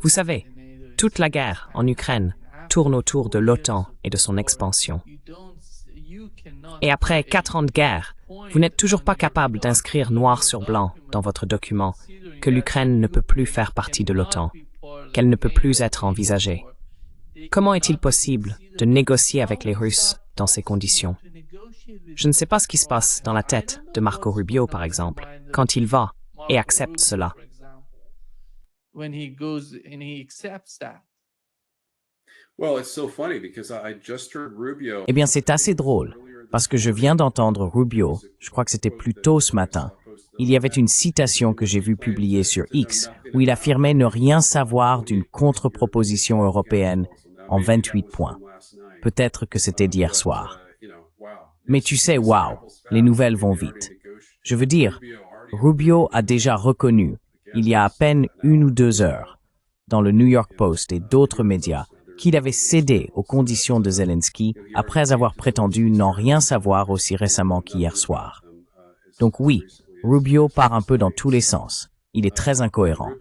Vous savez, toute la guerre en Ukraine tourne autour de l'OTAN et de son expansion. Et après 4 ans de guerre, vous n'êtes toujours pas capable d'inscrire noir sur blanc dans votre document que l'Ukraine ne peut plus faire partie de l'OTAN, qu'elle ne peut plus être envisagée. Comment est-il possible de négocier avec les Russes dans ces conditions? Je ne sais pas ce qui se passe dans la tête de Marco Rubio, par exemple, quand il va et accepte cela. Eh bien, c'est assez drôle, parce que je viens d'entendre Rubio, je crois que c'était plus tôt ce matin. Il y avait une citation que j'ai vue publiée sur X, où il affirmait ne rien savoir d'une contre-proposition européenne en 28 points. Peut-être que c'était d'hier soir. Mais tu sais, waouh, les nouvelles vont vite. Je veux dire, Rubio a déjà reconnu, il y a à peine 1 ou 2 heures, dans le New York Post et d'autres médias, qu'il avait cédé aux conditions de Zelensky après avoir prétendu n'en rien savoir aussi récemment qu'hier soir. Donc oui, Rubio part un peu dans tous les sens. Il est très incohérent.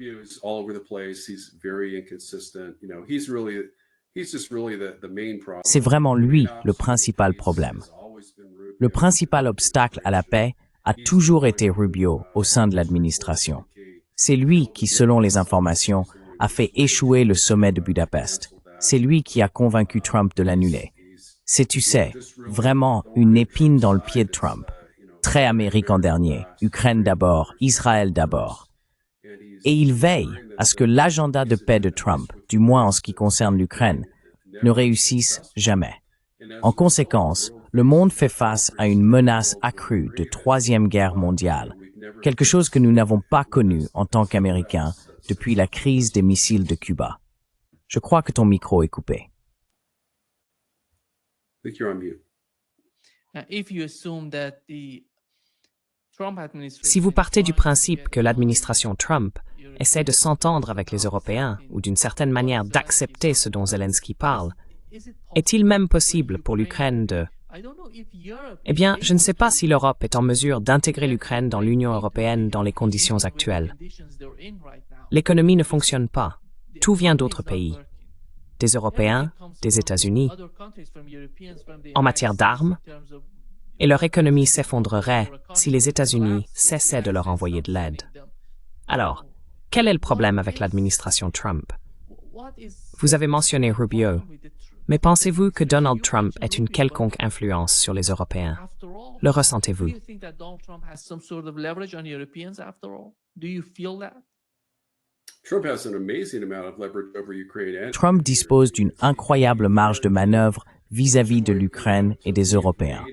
C'est vraiment lui le principal problème. Le principal obstacle à la paix a toujours été Rubio au sein de l'administration. C'est lui qui, selon les informations, a fait échouer le sommet de Budapest. C'est lui qui a convaincu Trump de l'annuler. C'est, tu sais, vraiment une épine dans le pied de Trump. Très Amérique en dernier, Ukraine d'abord, Israël d'abord. Et il veille à ce que l'agenda de paix de Trump, du moins en ce qui concerne l'Ukraine, ne réussisse jamais. En conséquence, le monde fait face à une menace accrue de 3e guerre mondiale, quelque chose que nous n'avons pas connu en tant qu'Américains depuis la crise des missiles de Cuba. Je crois que ton micro est coupé. Si vous partez du principe que l'administration Trump essaie de s'entendre avec les Européens ou d'une certaine manière d'accepter ce dont Zelensky parle, est-il même possible pour l'Ukraine de... Eh bien, je ne sais pas si l'Europe est en mesure d'intégrer l'Ukraine dans l'Union européenne dans les conditions actuelles. L'économie ne fonctionne pas. Tout vient d'autres pays. Des Européens, des États-Unis, en matière d'armes, et leur économie s'effondrerait si les États-Unis cessaient de leur envoyer de l'aide. Alors, quel est le problème avec l'administration Trump? Vous avez mentionné Rubio, mais pensez-vous que Donald Trump ait une quelconque influence sur les Européens? Le ressentez-vous? Trump dispose d'une incroyable marge de manœuvre vis-à-vis de l'Ukraine et des Européens.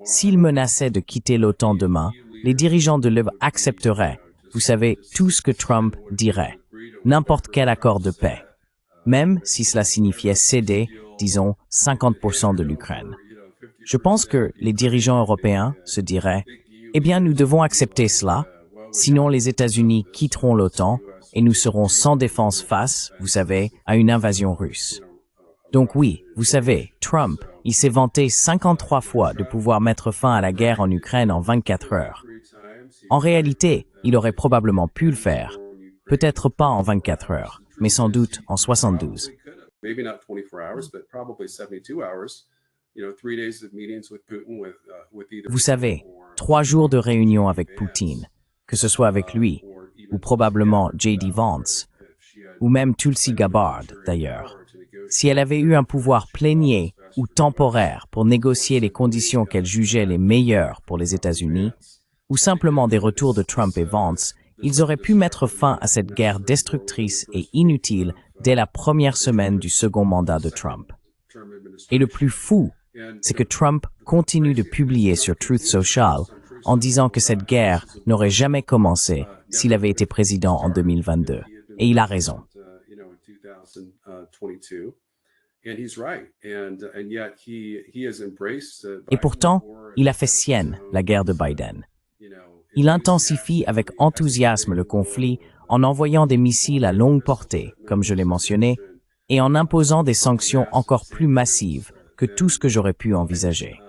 S'il menaçait de quitter l'OTAN demain, les dirigeants de l'Europe accepteraient, vous savez, tout ce que Trump dirait, n'importe quel accord de paix, même si cela signifiait céder, disons, 50% de l'Ukraine. Je pense que les dirigeants européens se diraient, eh bien, nous devons accepter cela, sinon les États-Unis quitteront l'OTAN et nous serons sans défense face, vous savez, à une invasion russe. Donc oui, vous savez, Trump, il s'est vanté 53 fois de pouvoir mettre fin à la guerre en Ukraine en 24 heures. En réalité, il aurait probablement pu le faire. Peut-être pas en 24 heures, mais sans doute en 72. Vous savez, 3 jours de réunion avec Poutine, que ce soit avec lui, ou probablement J.D. Vance, ou même Tulsi Gabbard, d'ailleurs. Si elle avait eu un pouvoir plénier ou temporaire pour négocier les conditions qu'elle jugeait les meilleures pour les États-Unis, ou simplement des retours de Trump et Vance, ils auraient pu mettre fin à cette guerre destructrice et inutile dès la première semaine du second mandat de Trump. Et le plus fou, c'est que Trump continue de publier sur Truth Social en disant que cette guerre n'aurait jamais commencé s'il avait été président en 2022. Et il a raison. Et pourtant, il a fait sienne la guerre de Biden. Il intensifie avec enthousiasme le conflit en envoyant des missiles à longue portée, comme je l'ai mentionné, et en imposant des sanctions encore plus massives que tout ce que j'aurais pu envisager.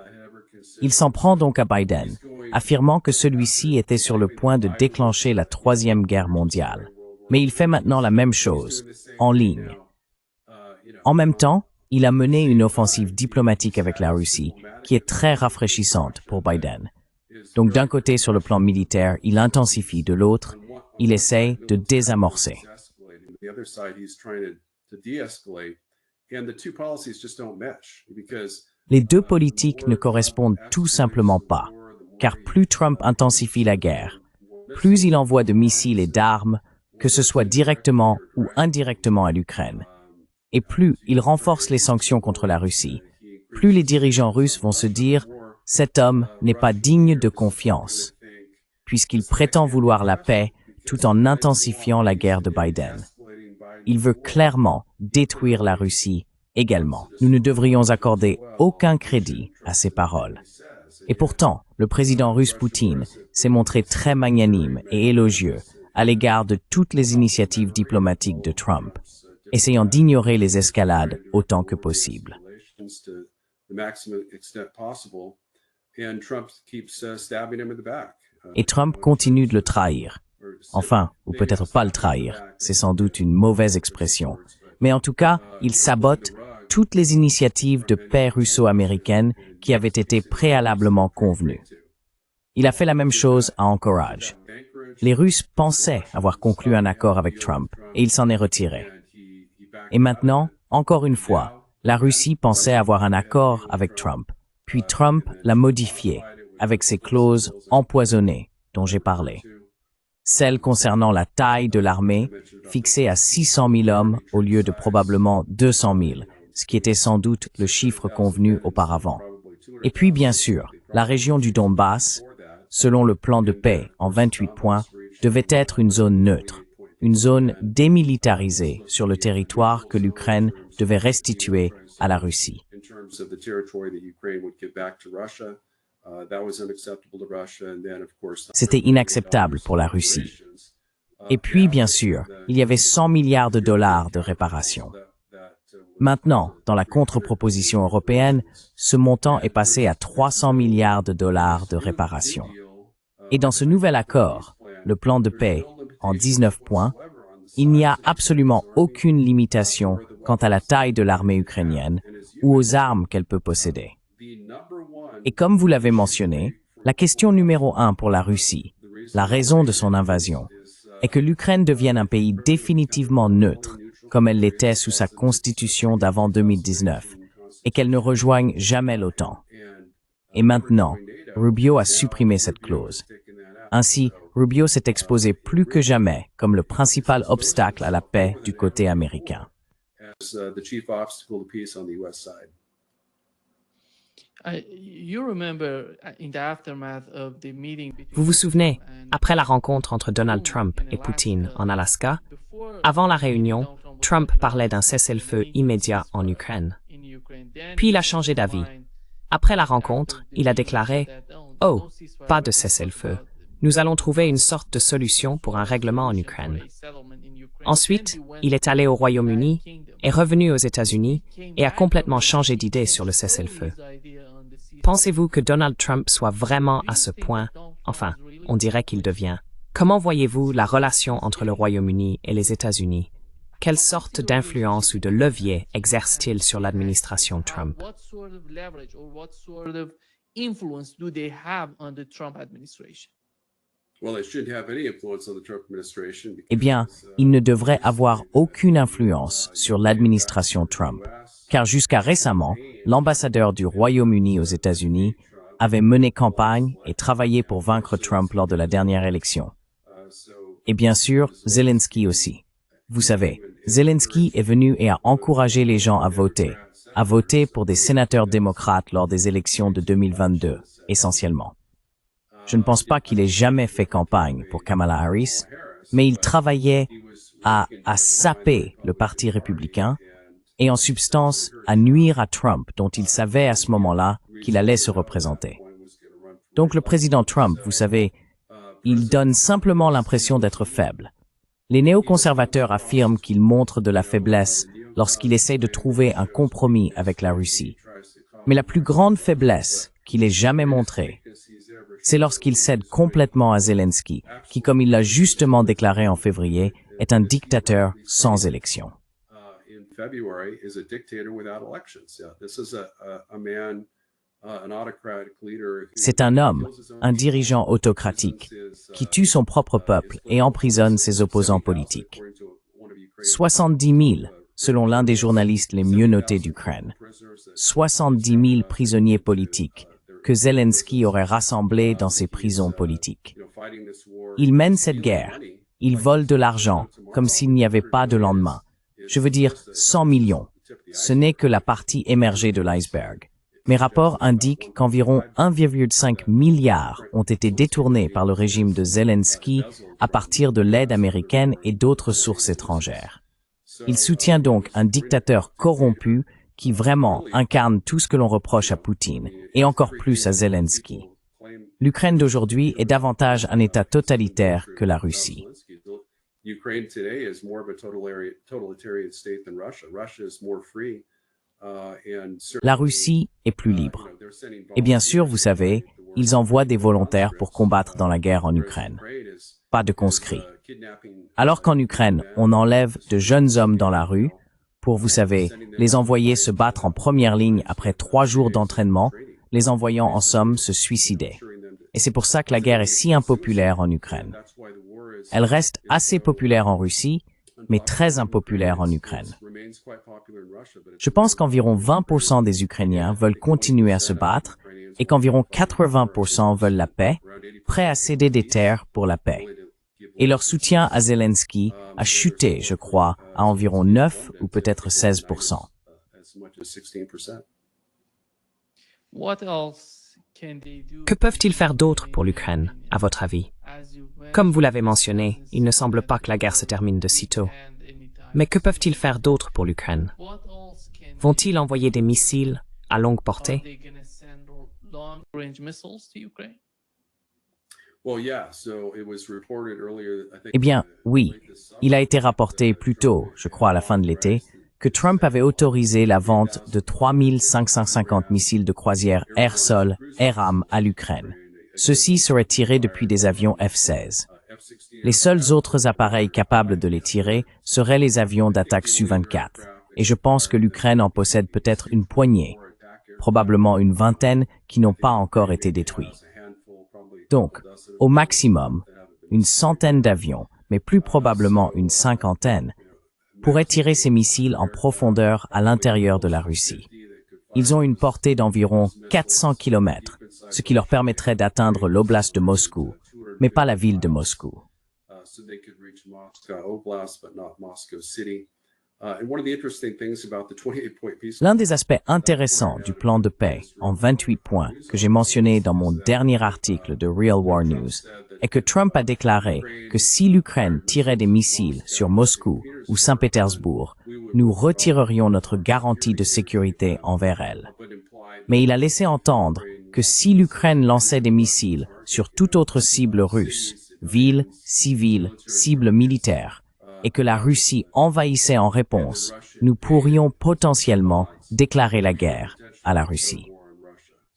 Il s'en prend donc à Biden, affirmant que celui-ci était sur le point de déclencher la Troisième Guerre mondiale. Mais il fait maintenant la même chose, en ligne. En même temps, il a mené une offensive diplomatique avec la Russie, qui est très rafraîchissante pour Biden. Donc d'un côté, sur le plan militaire, il intensifie, de l'autre, il essaie de désamorcer. Les deux politiques ne correspondent tout simplement pas, car plus Trump intensifie la guerre, plus il envoie de missiles et d'armes, que ce soit directement ou indirectement à l'Ukraine, et plus il renforce les sanctions contre la Russie, plus les dirigeants russes vont se dire « cet homme n'est pas digne de confiance », puisqu'il prétend vouloir la paix tout en intensifiant la guerre de Biden. Il veut clairement détruire la Russie également. Nous ne devrions accorder aucun crédit à ces paroles. Et pourtant, le président russe Poutine s'est montré très magnanime et élogieux à l'égard de toutes les initiatives diplomatiques de Trump, essayant d'ignorer les escalades autant que possible. Et Trump continue de le trahir. Enfin, ou peut-être pas le trahir, c'est sans doute une mauvaise expression. Mais en tout cas, il sabote toutes les initiatives de paix russo-américaines qui avaient été préalablement convenues. Il a fait la même chose à Anchorage. Les Russes pensaient avoir conclu un accord avec Trump et il s'en est retiré. Et maintenant, encore une fois, la Russie pensait avoir un accord avec Trump, puis Trump l'a modifié avec ces clauses empoisonnées dont j'ai parlé. Celle concernant la taille de l'armée, fixée à 600 000 hommes au lieu de probablement 200 000, ce qui était sans doute le chiffre convenu auparavant. Et puis, bien sûr, la région du Donbass, selon le plan de paix en 28 points, devait être une zone neutre, une zone démilitarisée sur le territoire que l'Ukraine devait restituer à la Russie. C'était inacceptable pour la Russie. Et puis, bien sûr, il y avait 100 milliards de dollars de réparation. Maintenant, dans la contre-proposition européenne, ce montant est passé à 300 milliards de dollars de réparation. Et dans ce nouvel accord, le plan de paix, en 19 points, il n'y a absolument aucune limitation quant à la taille de l'armée ukrainienne ou aux armes qu'elle peut posséder. Et comme vous l'avez mentionné, la question numéro 1 pour la Russie, la raison de son invasion, est que l'Ukraine devienne un pays définitivement neutre, comme elle l'était sous sa constitution d'avant 2019, et qu'elle ne rejoigne jamais l'OTAN. Et maintenant, Rubio a supprimé cette clause. Ainsi, Rubio s'est exposé plus que jamais comme le principal obstacle à la paix du côté américain. Vous vous souvenez, après la rencontre entre Donald Trump et Poutine en Alaska, avant la réunion, Trump parlait d'un cessez-le-feu immédiat en Ukraine. Puis il a changé d'avis. Après la rencontre, il a déclaré « Oh, pas de cessez-le-feu. Nous allons trouver une sorte de solution pour un règlement en Ukraine. » Ensuite, il est allé au Royaume-Uni, est revenu aux États-Unis et a complètement changé d'idée sur le cessez-le-feu. Pensez-vous que Donald Trump soit vraiment à ce point, enfin, on dirait qu'il devient? Comment voyez-vous la relation entre le Royaume-Uni et les États-Unis? Quelle sorte d'influence ou de levier exerce-t-il sur l'administration Trump? Eh bien, il ne devrait avoir aucune influence sur l'administration Trump, car jusqu'à récemment, l'ambassadeur du Royaume-Uni aux États-Unis avait mené campagne et travaillé pour vaincre Trump lors de la dernière élection. Et bien sûr, Zelensky aussi. Vous savez, Zelensky est venu et a encouragé les gens à voter pour des sénateurs démocrates lors des élections de 2022, essentiellement. Je ne pense pas qu'il ait jamais fait campagne pour Kamala Harris, mais il travaillait à saper le Parti républicain et en substance à nuire à Trump, dont il savait à ce moment-là qu'il allait se représenter. Donc le président Trump, vous savez, il donne simplement l'impression d'être faible. Les néoconservateurs affirment qu'il montre de la faiblesse lorsqu'il essaie de trouver un compromis avec la Russie. Mais la plus grande faiblesse qu'il ait jamais montrée, C'est lorsqu'il cède complètement à Zelensky, qui, comme il l'a justement déclaré en février, est un dictateur sans élection. C'est un homme, un dirigeant autocratique, qui tue son propre peuple et emprisonne ses opposants politiques. 70 000, selon l'un des journalistes les mieux notés d'Ukraine. 70 000 prisonniers politiques que Zelensky aurait rassemblés dans ses prisons politiques. Il mène cette guerre. Il vole de l'argent, comme s'il n'y avait pas de lendemain. Je veux dire 100 millions. Ce n'est que la partie émergée de l'iceberg. Mes rapports indiquent qu'environ 1,5 milliard ont été détournés par le régime de Zelensky à partir de l'aide américaine et d'autres sources étrangères. Il soutient donc un dictateur corrompu qui vraiment incarne tout ce que l'on reproche à Poutine, et encore plus à Zelensky. L'Ukraine d'aujourd'hui est davantage un État totalitaire que la Russie. La Russie est plus libre. Et bien sûr, vous savez, ils envoient des volontaires pour combattre dans la guerre en Ukraine. Pas de conscrits. Alors qu'en Ukraine, on enlève de jeunes hommes dans la rue, pour, vous savez, les envoyer se battre en première ligne après 3 jours d'entraînement, les envoyant en somme se suicider. Et c'est pour ça que la guerre est si impopulaire en Ukraine. Elle reste assez populaire en Russie, mais très impopulaire en Ukraine. Je pense qu'environ 20% des Ukrainiens veulent continuer à se battre et qu'environ 80% veulent la paix, prêts à céder des terres pour la paix. Et leur soutien à Zelensky a chuté, je crois, à environ 9 ou peut-être 16%. Que peuvent-ils faire d'autre pour l'Ukraine, à votre avis? Comme vous l'avez mentionné, il ne semble pas que la guerre se termine de sitôt. Mais que peuvent-ils faire d'autre pour l'Ukraine? Vont-ils envoyer des missiles à longue portée? Eh bien, oui. Il a été rapporté plus tôt, je crois à la fin de l'été, que Trump avait autorisé la vente de 3550 missiles de croisière air-sol, air-armes à l'Ukraine. Ceux-ci seraient tirés depuis des avions F-16. Les seuls autres appareils capables de les tirer seraient les avions d'attaque Su-24. Et je pense que l'Ukraine en possède peut-être une poignée, probablement une vingtaine qui n'ont pas encore été détruits. Donc, au maximum, une centaine d'avions, mais plus probablement une cinquantaine, pourraient tirer ces missiles en profondeur à l'intérieur de la Russie. Ils ont une portée d'environ 400 km, ce qui leur permettrait d'atteindre l'oblast de Moscou, mais pas la ville de Moscou. L'un des aspects intéressants du plan de paix en 28 points que j'ai mentionné dans mon dernier article de Real War News est que Trump a déclaré que si l'Ukraine tirait des missiles sur Moscou ou Saint-Pétersbourg, nous retirerions notre garantie de sécurité envers elle. Mais il a laissé entendre que si l'Ukraine lançait des missiles sur toute autre cible russe, ville, civile, cible militaire, et que la Russie envahissait en réponse, nous pourrions potentiellement déclarer la guerre à la Russie.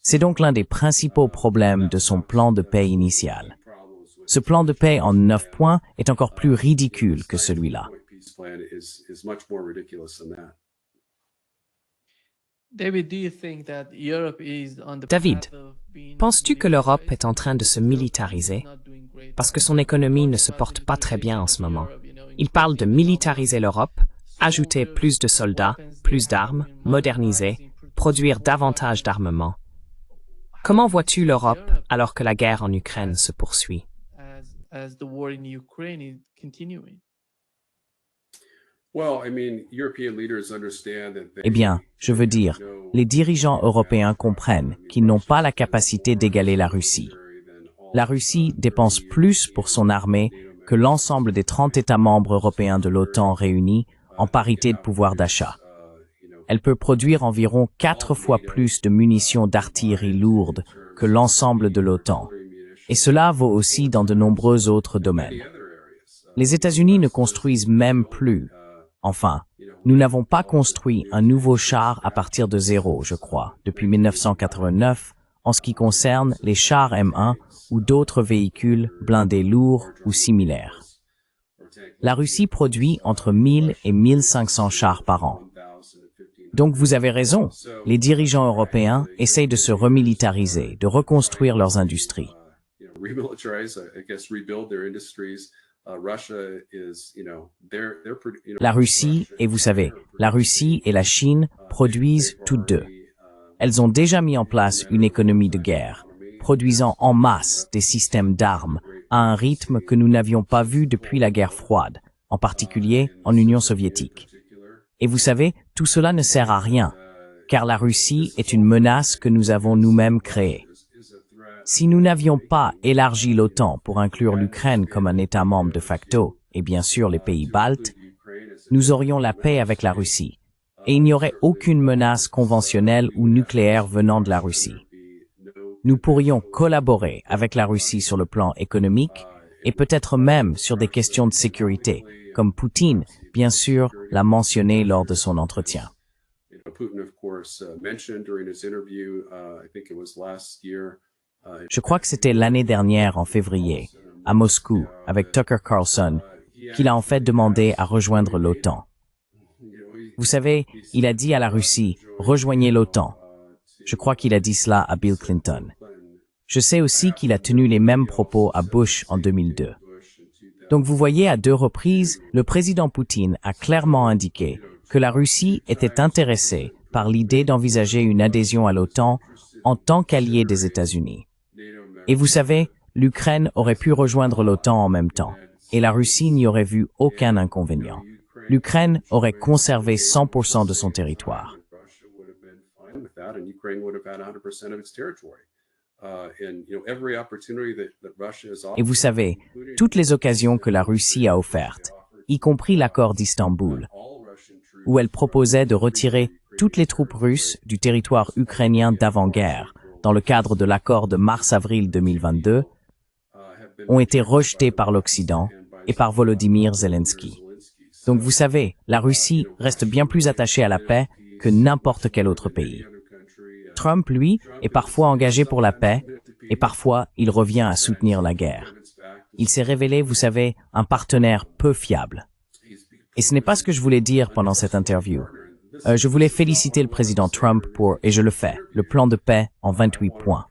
C'est donc l'un des principaux problèmes de son plan de paix initial. Ce plan de paix en 9 points est encore plus ridicule que celui-là. David, penses-tu que l'Europe est en train de se militariser? Parce que son économie ne se porte pas très bien en ce moment. Il parle de militariser l'Europe, ajouter plus de soldats, plus d'armes, moderniser, produire davantage d'armements. Comment vois-tu l'Europe alors que la guerre en Ukraine se poursuit? Eh bien, je veux dire, les dirigeants européens comprennent qu'ils n'ont pas la capacité d'égaler la Russie. La Russie dépense plus pour son armée que l'ensemble des 30 États membres européens de l'OTAN réunis en parité de pouvoir d'achat. Elle peut produire environ 4 fois plus de munitions d'artillerie lourde que l'ensemble de l'OTAN. Et cela vaut aussi dans de nombreux autres domaines. Les États-Unis ne construisent même plus. Enfin, nous n'avons pas construit un nouveau char à partir de zéro, je crois, depuis 1989, en ce qui concerne les chars M1 ou d'autres véhicules blindés lourds ou similaires. La Russie produit entre 1000 et 1500 chars par an. Donc vous avez raison, les dirigeants européens essayent de se remilitariser, de reconstruire leurs industries. La Russie, et vous savez, la Russie et la Chine produisent toutes deux. Elles ont déjà mis en place une économie de guerre, produisant en masse des systèmes d'armes à un rythme que nous n'avions pas vu depuis la guerre froide, en particulier en Union soviétique. Et vous savez, tout cela ne sert à rien, car la Russie est une menace que nous avons nous-mêmes créée. Si nous n'avions pas élargi l'OTAN pour inclure l'Ukraine comme un État membre de facto, et bien sûr les pays baltes, nous aurions la paix avec la Russie, et il n'y aurait aucune menace conventionnelle ou nucléaire venant de la Russie. Nous pourrions collaborer avec la Russie sur le plan économique et peut-être même sur des questions de sécurité, comme Poutine, bien sûr, l'a mentionné lors de son entretien. Je crois que c'était l'année dernière, en février, à Moscou, avec Tucker Carlson, qu'il a en fait demandé à rejoindre l'OTAN. Vous savez, il a dit à la Russie, « Rejoignez l'OTAN ». Je crois qu'il a dit cela à Bill Clinton. Je sais aussi qu'il a tenu les mêmes propos à Bush en 2002. Donc vous voyez, à 2 reprises, le président Poutine a clairement indiqué que la Russie était intéressée par l'idée d'envisager une adhésion à l'OTAN en tant qu'allié des États-Unis. Et vous savez, l'Ukraine aurait pu rejoindre l'OTAN en même temps, et la Russie n'y aurait vu aucun inconvénient. L'Ukraine aurait conservé 100% de son territoire. Et vous savez, toutes les occasions que la Russie a offertes, y compris l'accord d'Istanbul, où elle proposait de retirer toutes les troupes russes du territoire ukrainien d'avant-guerre, dans le cadre de l'accord de mars-avril 2022, ont été rejetées par l'Occident et par Volodymyr Zelensky. Donc vous savez, la Russie reste bien plus attachée à la paix que n'importe quel autre pays. Trump, lui, est parfois engagé pour la paix, et parfois il revient à soutenir la guerre. Il s'est révélé, vous savez, un partenaire peu fiable. Et ce n'est pas ce que je voulais dire pendant cette interview. Je voulais féliciter le président Trump pour, et je le fais, le plan de paix en 28 points.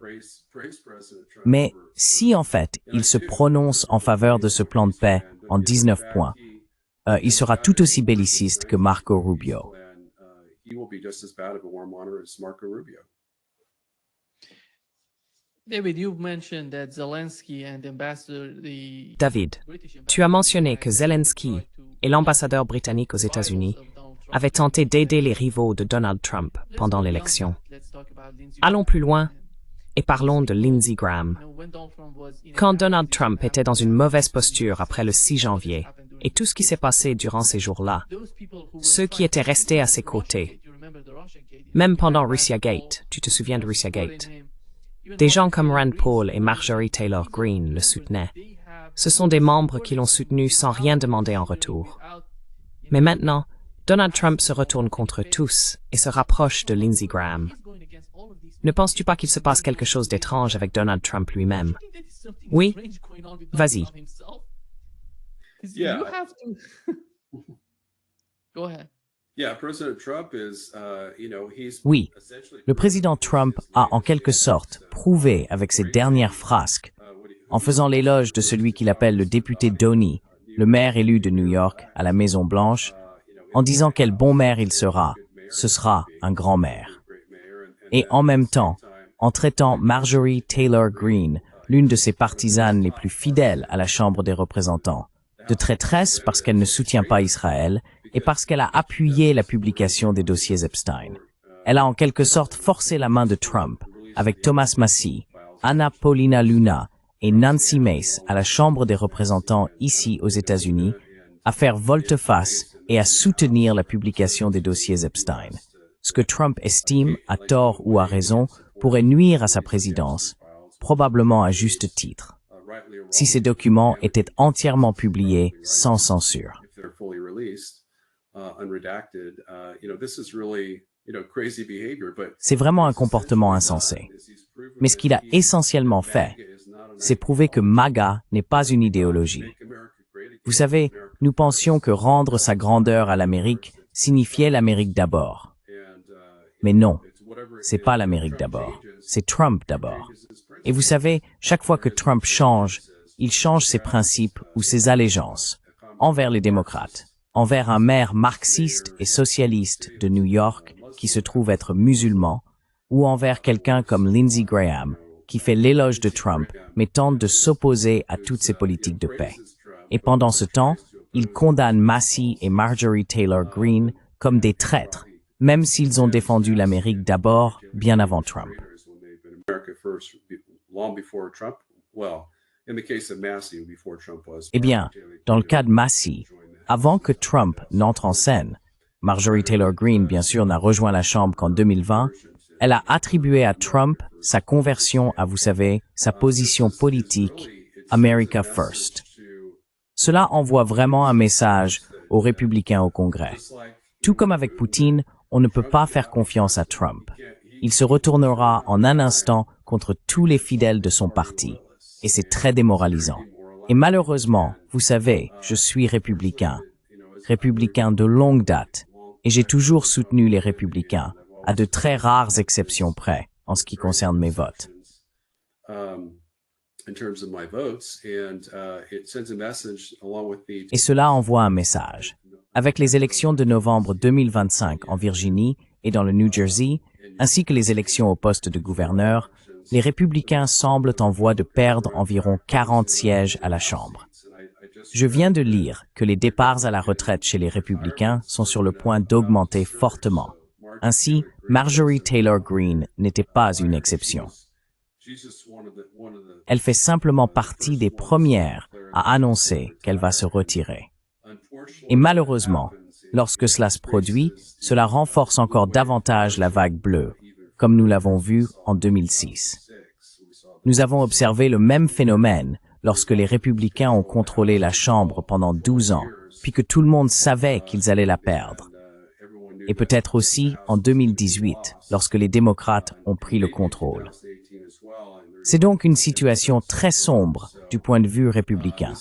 Mais si en fait il se prononce en faveur de ce plan de paix en 19 points, il sera tout aussi belliciste que Marco Rubio. David, tu as mentionné que Zelensky et l'ambassadeur britannique aux États-Unis avaient tenté d'aider les rivaux de Donald Trump pendant l'élection. Allons plus loin et parlons de Lindsey Graham. Quand Donald Trump était dans une mauvaise posture après le 6 janvier et tout ce qui s'est passé durant ces jours-là, ceux qui étaient restés à ses côtés, même pendant Russiagate, tu te souviens de Russiagate, des gens comme Rand Paul et Marjorie Taylor Greene le soutenaient. Ce sont des membres qui l'ont soutenu sans rien demander en retour. Mais maintenant, Donald Trump se retourne contre tous et se rapproche de Lindsey Graham. Ne penses-tu pas qu'il se passe quelque chose d'étrange avec Donald Trump lui-même? Oui? Vas-y. Oui, le président Trump a en quelque sorte prouvé avec ses dernières frasques, en faisant l'éloge de celui qu'il appelle le député Donny, le maire élu de New York à la Maison-Blanche, en disant quel bon maire il sera, ce sera un grand maire. Et en même temps, en traitant Marjorie Taylor Greene, l'une de ses partisanes les plus fidèles à la Chambre des représentants, de traîtresse parce qu'elle ne soutient pas Israël et parce qu'elle a appuyé la publication des dossiers Epstein. Elle a en quelque sorte forcé la main de Trump avec Thomas Massie, Anna Paulina Luna et Nancy Mace à la Chambre des représentants ici aux États-Unis à faire volte-face et à soutenir la publication des dossiers Epstein. Ce que Trump estime, à tort ou à raison, pourrait nuire à sa présidence, probablement à juste titre, si ces documents étaient entièrement publiés sans censure. C'est vraiment un comportement insensé. Mais ce qu'il a essentiellement fait, c'est prouver que MAGA n'est pas une idéologie. Vous savez, nous pensions que rendre sa grandeur à l'Amérique signifiait l'Amérique d'abord. Mais non, c'est pas l'Amérique d'abord, c'est Trump d'abord. Et vous savez, chaque fois que Trump change, il change ses principes ou ses allégeances envers les démocrates, envers un maire marxiste et socialiste de New York qui se trouve être musulman, ou envers quelqu'un comme Lindsey Graham, qui fait l'éloge de Trump, mais tente de s'opposer à toutes ses politiques de paix. Et pendant ce temps, il condamne Massey et Marjorie Taylor Greene comme des traîtres, même s'ils ont défendu l'Amérique d'abord, bien avant Trump. Eh bien, dans le cas de Massey, avant que Trump n'entre en scène, Marjorie Taylor Greene, bien sûr, n'a rejoint la Chambre qu'en 2020, elle a attribué à Trump sa conversion à, vous savez, sa position politique « America First ». Cela envoie vraiment un message aux républicains au Congrès. Tout comme avec Poutine, on ne peut pas faire confiance à Trump. Il se retournera en un instant contre tous les fidèles de son parti. Et c'est très démoralisant. Et malheureusement, vous savez, je suis républicain de longue date, et j'ai toujours soutenu les républicains, à de très rares exceptions près, en ce qui concerne mes votes. Et cela envoie un message. Avec les élections de novembre 2025 en Virginie et dans le New Jersey, ainsi que les élections au poste de gouverneur, les républicains semblent en voie de perdre environ 40 sièges à la Chambre. Je viens de lire que les départs à la retraite chez les républicains sont sur le point d'augmenter fortement. Ainsi, Marjorie Taylor Greene n'était pas une exception. Elle fait simplement partie des premières à annoncer qu'elle va se retirer. Et malheureusement, lorsque cela se produit, cela renforce encore davantage la vague bleue, comme nous l'avons vu en 2006. Nous avons observé le même phénomène lorsque les républicains ont contrôlé la Chambre pendant 12 ans, puis que tout le monde savait qu'ils allaient la perdre. Et peut-être aussi en 2018, lorsque les démocrates ont pris le contrôle. C'est donc une situation très sombre du point de vue républicain.